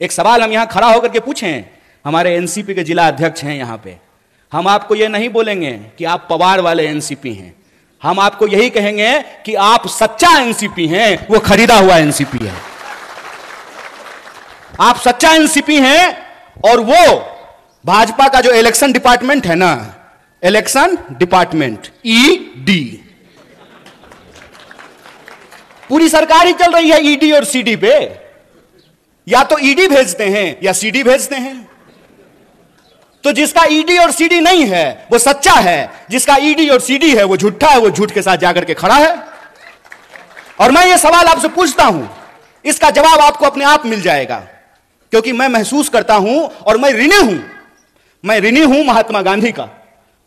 एक सवाल हम यहां खड़ा होकर के पूछें, हमारे एनसीपी के जिला अध्यक्ष हैं यहां पे, हम आपको यह नहीं बोलेंगे कि आप पवार वाले एनसीपी हैं, हम आपको यही कहेंगे कि आप सच्चा एनसीपी हैं, वो खरीदा हुआ एनसीपी है। आप सच्चा एनसीपी हैं और वो भाजपा का जो इलेक्शन डिपार्टमेंट है ना, इलेक्शन डिपार्टमेंट ईडी, पूरी सरकार ही चल रही है ईडी और सीडी पे। या तो ईडी भेजते हैं या सीडी भेजते हैं। तो जिसका ईडी और सीडी नहीं है वो सच्चा है, जिसका ईडी और सीडी है वो झूठा है, वो झूठ के साथ जाकर के खड़ा है। और मैं ये सवाल आपसे पूछता हूं, इसका जवाब आपको अपने आप मिल जाएगा, क्योंकि मैं महसूस करता हूं और मैं ऋणी हूं महात्मा गांधी का,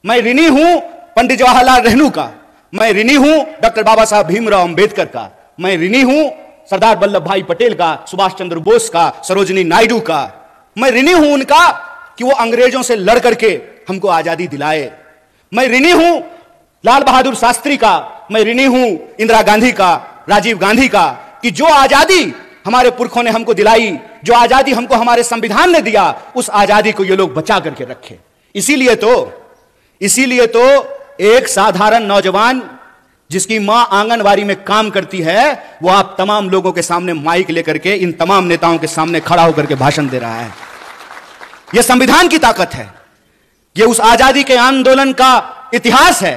मैं ऋणी हूं पंडित जवाहरलाल नेहरू का, मैं ऋणी हूं डॉक्टर बाबा साहब भीमराव अंबेडकर का, मैं ऋणी हूं सरदार वल्लभ भाई पटेल का, सुभाष चंद्र बोस का, सरोजिनी नायडू का। मैं ऋणी हूं उनका कि वो अंग्रेजों से लड़ करके हमको आजादी दिलाए। मैं ऋणी हूं लाल बहादुर शास्त्री का, मैं ऋणी हूं इंदिरा गांधी का, राजीव गांधी का, कि जो आजादी हमारे पुरखों ने हमको दिलाई, जो आजादी हमको हमारे संविधान ने दिया, उस आजादी को ये लोग बचा करके रखे। इसीलिए तो एक साधारण नौजवान जिसकी मां आंगनवाड़ी में काम करती है, वो आप तमाम लोगों के सामने माइक लेकर के इन तमाम नेताओं के सामने खड़ा होकर के भाषण दे रहा है। यह संविधान की ताकत है, यह उस आजादी के आंदोलन का इतिहास है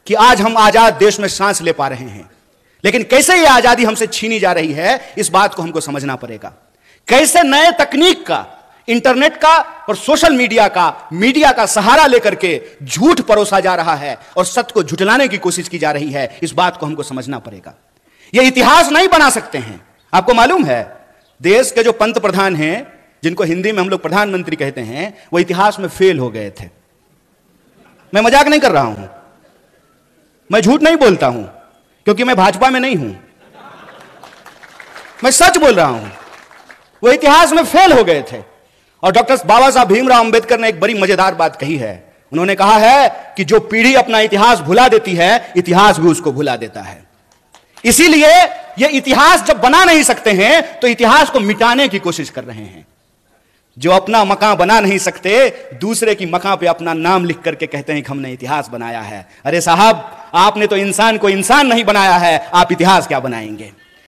कि आज हम आजाद देश में सांस ले पा रहे हैं। लेकिन कैसे यह आजादी हमसे छीनी जा रही है, इस बात को हमको समझना पड़ेगा। कैसे नए तकनीक का, इंटरनेट का और सोशल मीडिया का सहारा लेकर के झूठ परोसा जा रहा है और सत्य को झुठलाने की कोशिश की जा रही है, इस बात को हमको समझना पड़ेगा। यह इतिहास नहीं बना सकते हैं। आपको मालूम है, देश के जो पंत प्रधान हैं, जिनको हिंदी में हम लोग प्रधानमंत्री कहते हैं, वो इतिहास में फेल हो गए थे। मैं मजाक नहीं कर रहा हूं, मैं झूठ नहीं बोलता हूं, क्योंकि मैं भाजपा में नहीं हूं, मैं सच बोल रहा हूं। वो इतिहास में फेल हो गए थे। और डॉक्टर बाबा साहब भीमराव अंबेडकर ने एक बड़ी मजेदार बात कही है। उन्होंने कहा है कि जो पीढ़ी अपना इतिहास भुला देती है, इतिहास भी उसको भुला देता है। इसीलिए ये इतिहास जब बना नहीं सकते हैं तो इतिहास को मिटाने की कोशिश कर रहे हैं। जो अपना मकान बना नहीं सकते, दूसरे की मकान पे अपना नाम लिख करके कहते हैं कि हमने इतिहास बनाया है। अरे साहब, आपने तो इंसान को इंसान नहीं बनाया है, आप इतिहास क्या बनाएंगे।